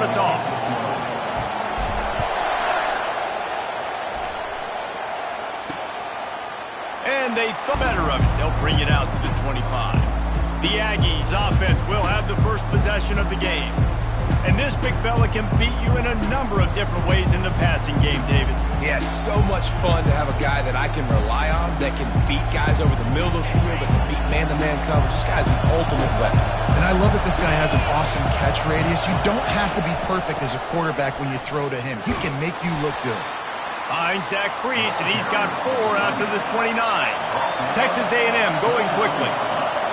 start us off. And they thought better of it. They'll bring it out to the 25. The Aggies offense will have the first possession of the game. And this big fella can beat you in a number of different ways in the passing game, David. Yeah, so much fun to have a guy that I can rely on, that can beat guys over the middle of the field, that can beat man-to-man coverage. This guy's the ultimate weapon. And I love that this guy has an awesome catch radius. You don't have to be perfect as a quarterback when you throw to him. He can make you look good. Finds that crease, and he's got 4 out to the 29. Texas A&M going quickly.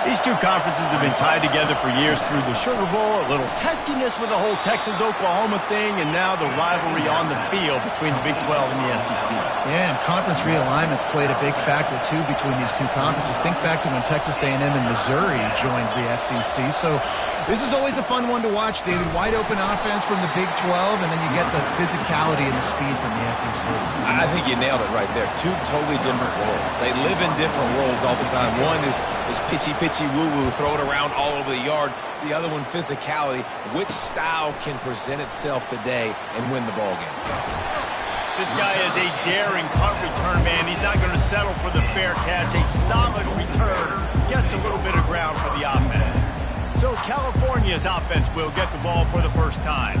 These two conferences have been tied together for years through the Sugar Bowl, a little testiness with the whole Texas-Oklahoma thing, and now the rivalry on the field between the Big 12 and the SEC. Yeah, and conference realignments played a big factor, too, between these two conferences. Think back to when Texas A&M and Missouri joined the SEC. So this is always a fun one to watch, David. Wide-open offense from the Big 12, and then you get the physicality and the speed from the SEC. I think you nailed it right there. Two totally different worlds. They live in different worlds all the time. One is pitchy woo-woo, throw it around all over the yard. The other one, physicality. Which style can present itself today and win the ball game? This guy is a daring punt return man. He's not going to settle for the fair catch. A solid return gets a little bit of ground for the offense. So California's offense will get the ball for the first time.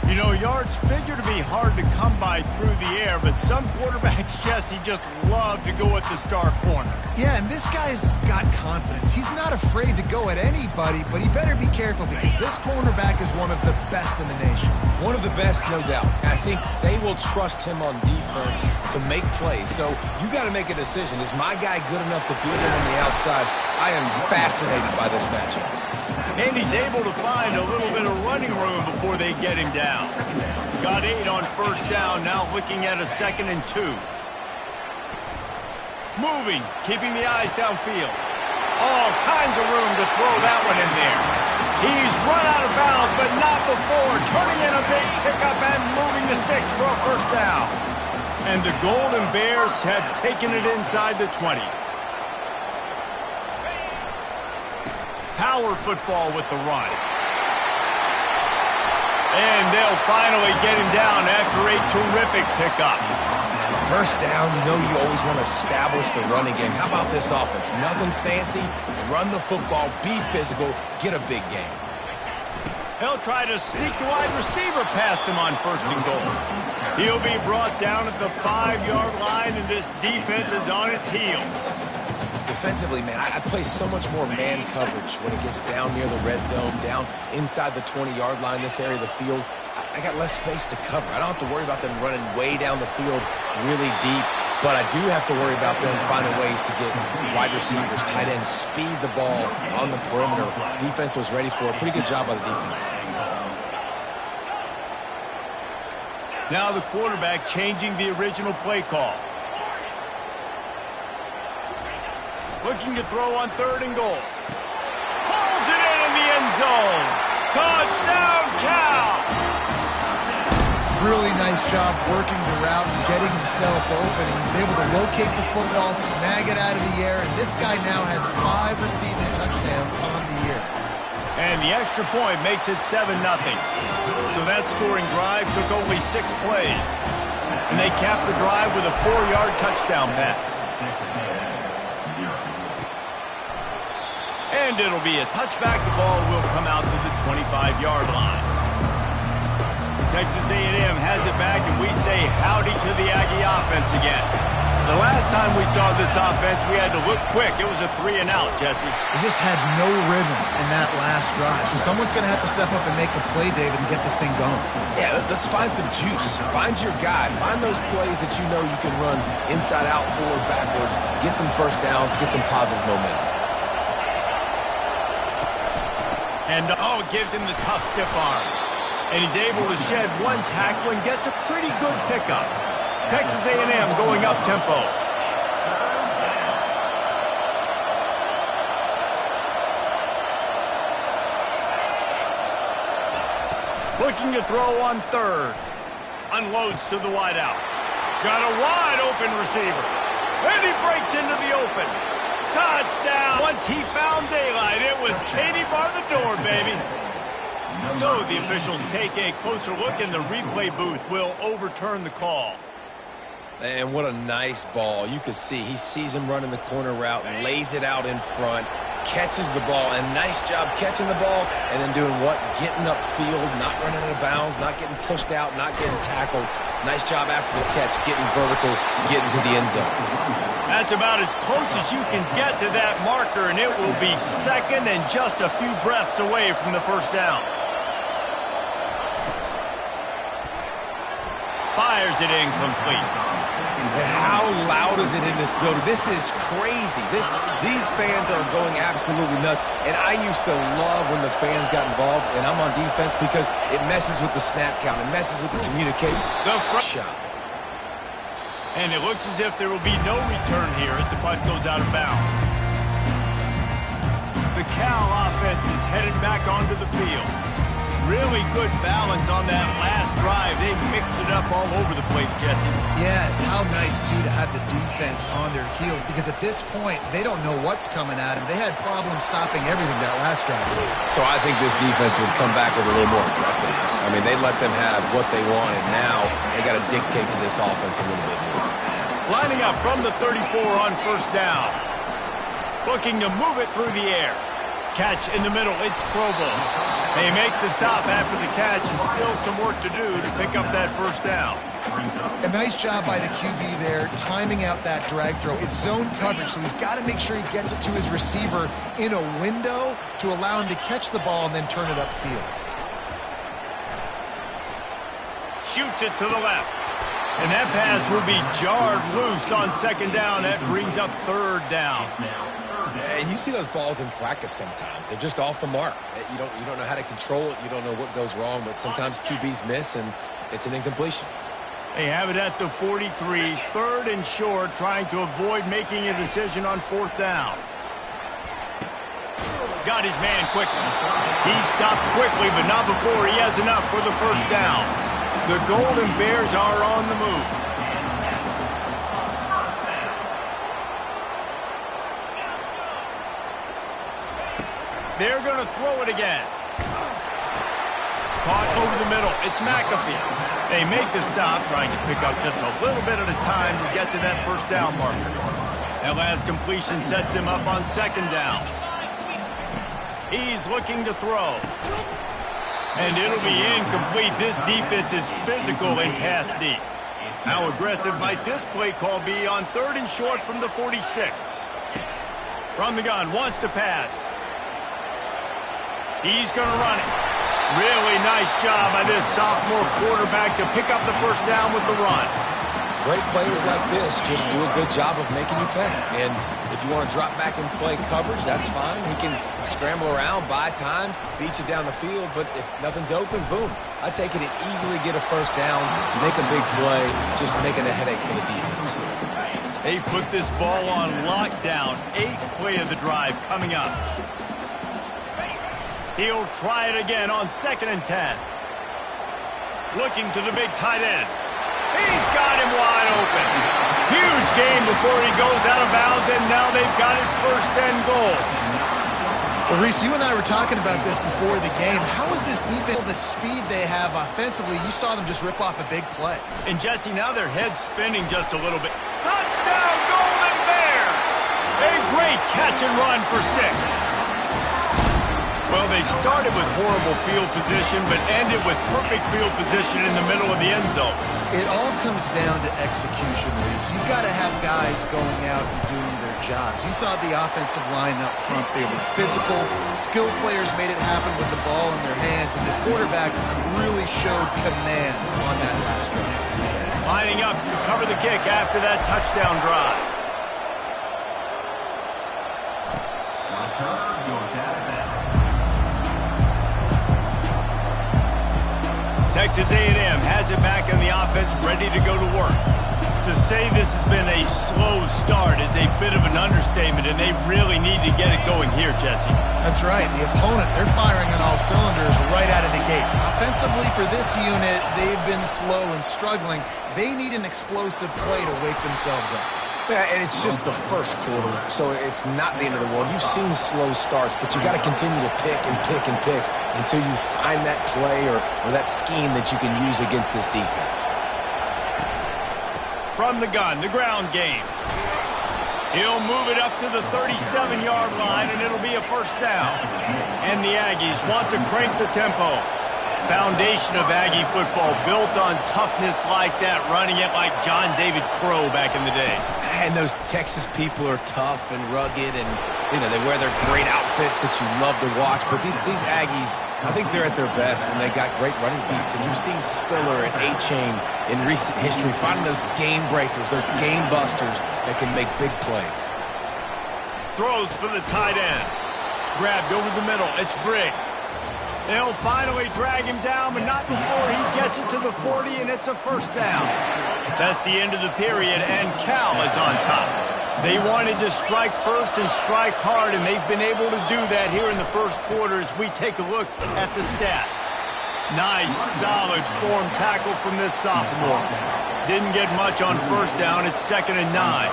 You know, yards figure to be hard to come by through the air, but some quarterbacks, Jesse, just love to go at the star corner. Yeah, and this guy's got confidence. He's not afraid to go at anybody, but he better be careful because this cornerback is one of the best in the nation. One of the best, no doubt. I think they will trust him on defense to make plays. So you got to make a decision. Is my guy good enough to beat him on the outside? I am fascinated by this matchup. And he's able to find a little bit of running room before they get him down. Got 8 on first down, now looking at a 2nd and 2. Moving, keeping the eyes downfield. All kinds of room to throw that one in there. He's run out of bounds, but not before. Turning in a big pickup and moving the sticks for a first down. And the Golden Bears have taken it inside the 20. Power football with the run. And they'll finally get him down after a terrific pickup. First down, you know you always want to establish the running game. How about this offense? Nothing fancy. Run the football, be physical, get a big game. He'll try to sneak the wide receiver past him on 1st and goal. He'll be brought down at the 5-yard line, and this defense is on its heels. Defensively, man, I play so much more man coverage when it gets down near the red zone, down inside the 20-yard line, this area of the field. I got less space to cover. I don't have to worry about them running way down the field really deep, but I do have to worry about them finding ways to get wide receivers, tight ends, speed the ball on the perimeter. Defense was ready for a pretty good job by the defense. Now the quarterback changing the original play call. Looking to throw on 3rd and goal. Pulls it in the end zone. Touchdown, Cal! Really nice job working the route and getting himself open. He was able to locate the football, snag it out of the air, and this guy now has 5 receiving touchdowns on the year. And the extra point makes it 7-0. So that scoring drive took only 6 plays. And they capped the drive with a 4-yard touchdown pass. And it'll be a touchback. The ball will come out to the 25-yard line. Texas A&M has it back, and we say howdy to the Aggie offense again. The last time we saw this offense, we had to look quick. It was a 3-and-out, Jesse. They just had no rhythm in that last drive. So someone's going to have to step up and make a play, David, and get this thing going. Yeah, let's find some juice. Find your guy. Find those plays that you know you can run inside out, forward, backwards. Get some first downs. Get some positive momentum. And, oh, it gives him the tough, stiff arm. And he's able to shed 1 tackle and gets a pretty good pickup. Texas A&M going up-tempo. Looking to throw on 3rd. Unloads to the wideout. Got a wide-open receiver. And he breaks into the open. Touchdown! Once he found daylight, it was Katie bar the door, baby. So the officials take a closer look, and the replay booth will overturn the call. And what a nice ball. You can see he sees him running the corner route, lays it out in front, catches the ball, and nice job catching the ball and then doing what? Getting upfield, not running out of bounds, not getting pushed out, not getting tackled. Nice job after the catch, getting vertical, getting to the end zone. That's about as close as you can get to that marker, and it will be second and just a few breaths away from the first down. Fires it incomplete. And how loud is it in this building? This is crazy. These fans are going absolutely nuts. And I used to love when the fans got involved, and I'm on defense because it messes with the snap count. It messes with the communication. The front shot. And it looks as if there will be no return here as the punt goes out of bounds. The Cal offense is headed back onto the field. Really good balance on that last drive. They mixed it up all over the place, Jesse. Yeah, how nice, too, to have the defense on their heels, because at this point, they don't know what's coming at them. They had problems stopping everything that last drive. So I think this defense would come back with a little more aggressiveness. I mean, they let them have what they wanted. Now they got to dictate to this offense a little bit more. Lining up from the 34 on first down. Looking to move it through the air. Catch in the middle, it's Provo. They make the stop after the catch, and still some work to do to pick up that first down. A nice job by the QB there, timing out that drag throw. It's zone coverage, so he's got to make sure he gets it to his receiver in a window to allow him to catch the ball and then turn it upfield. Shoots it to the left. And that pass will be jarred loose on second down. That brings up third down. And you see those balls in practice sometimes. They're just off the mark. You don't know how to control it. You don't know what goes wrong, but sometimes QBs miss, and it's an incompletion. They have it at the 43, third and short, trying to avoid making a decision on fourth down. Got his man quickly. He stopped quickly, but not before he has enough for the first down. The Golden Bears are on the move. They're going to throw it again. Caught over the middle. It's McAfee. They make the stop, trying to pick up just a little bit at a time to get to that first down marker. That last completion sets him up on second down. He's looking to throw. And it'll be incomplete. This defense is physical and pass deep. How aggressive might this play call be on third and short from the 46? From the gun, wants to pass. He's going to run it. Really nice job by this sophomore quarterback to pick up the first down with the run. Great players like this just do a good job of making you pay. And if you want to drop back and play coverage, that's fine. He can scramble around, buy time, beat you down the field. But if nothing's open, boom. I take it and easily get a first down, make a big play, just making a headache for the defense. They put this ball on lockdown. 8th play of the drive coming up. He'll try it again on 2nd and 10. Looking to the big tight end. He's got him wide open. Huge game before he goes out of bounds, and now they've got it first and goal. Well, Reese, you and I were talking about this before the game. How is this defense, the speed they have offensively? You saw them just rip off a big play. And, Jesse, now their head's spinning just a little bit. Touchdown, Golden Bears! A great catch and run for 6. Well, they started with horrible field position, but ended with perfect field position in the middle of the end zone. It all comes down to execution, Reese. You've got to have guys going out and doing their jobs. You saw the offensive line up front. They were physical. Skilled players made it happen with the ball in their hands, and the quarterback really showed command on that last drive. Lining up to cover the kick after that touchdown drive. Texas A&M has it back in the offense, ready to go to work. To say this has been a slow start is a bit of an understatement, and they really need to get it going here, Jesse. That's right. The opponent, they're firing on all cylinders right out of the gate. Offensively, for this unit, they've been slow and struggling. They need an explosive play to wake themselves up. Yeah, and it's just the first quarter, so it's not the end of the world. You've seen slow starts, but you got to continue to pick and pick and pick until you find that play or that scheme that you can use against this defense. From the gun, the ground game. He'll move it up to the 37-yard line, and it'll be a first down. And the Aggies want to crank the tempo. Foundation of Aggie football built on toughness like that, running it like John David Crow back in the day. And those Texas people are tough and rugged, and they wear their great outfits that you love to watch. But these Aggies, I think they're at their best when they got great running backs. And you've seen Spiller and A-Chain in recent history finding those game breakers, those game busters that can make big plays. Throws for the tight end. Grabbed over the middle. It's Briggs. They'll finally drag him down, but not before he gets it to the 40, and it's a first down. That's the end of the period, and Cal is on top. They wanted to strike first and strike hard, and they've been able to do that here in the first quarter as we take a look at the stats. Nice, solid form tackle from this sophomore. Didn't get much on first down. It's 2nd and 9.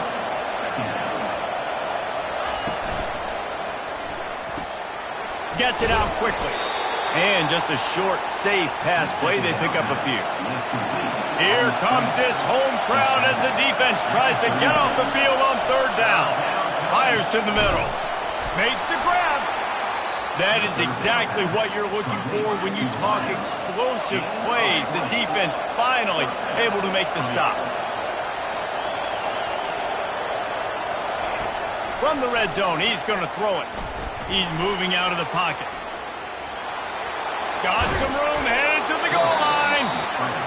Gets it out quickly. And just a short, safe pass play. They pick up a few. Here comes this home crowd as the defense tries to get off the field on 3rd down. Fires to the middle. Makes the grab. That is exactly what you're looking for when you talk explosive plays. The defense finally able to make the stop. From the red zone, he's going to throw it. He's moving out of the pocket. Got some room, headed to the goal line.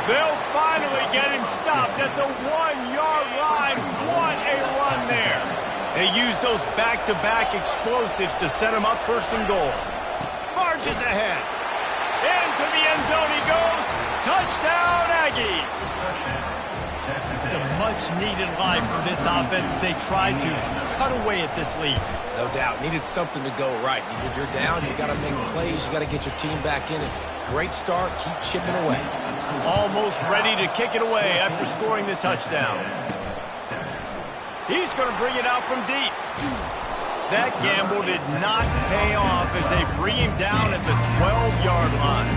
They'll finally get him stopped at the 1-yard line. What a run there. They use those back-to-back explosives to set him up 1st and goal. Marches ahead. Into the end zone he goes. Touchdown, Aggies. It's a much-needed life for this offense as they try to cut away at this lead. No doubt. Needed something to go right. If you're down, you got to make plays. You got to get your team back in. Great start. Keep chipping away. Almost ready to kick it away after scoring the touchdown. He's going to bring it out from deep. That gamble did not pay off as they bring him down at the 12-yard line.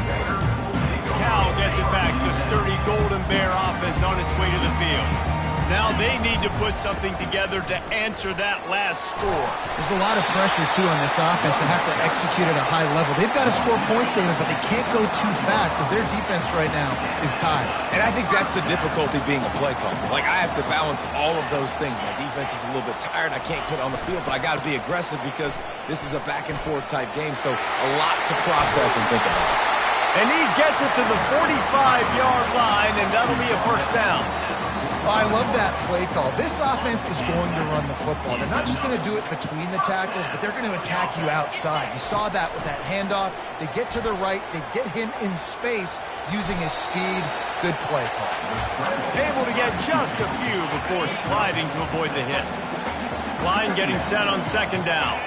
Cal gets it back. The sturdy Golden Bear offense on its way to the field. Now they need to put something together to answer that last score. There's a lot of pressure, too, on this offense. They have to execute at a high level. They've got to score points, David, but they can't go too fast because their defense right now is tired. And I think that's the difficulty being a play caller. Like, I have to balance all of those things. My defense is a little bit tired. I can't put on the field, but I got to be aggressive because this is a back-and-forth type game, so a lot to process and think about. And he gets it to the 45-yard line, and that'll be a first down. I love that play call. This offense is going to run the football. They're not just going to do it between the tackles, but they're going to attack you outside. You saw that with that handoff. They get to the right. They get him in space using his speed. Good play call. Able to get just a few before sliding to avoid the hits. Line getting set on 2nd down.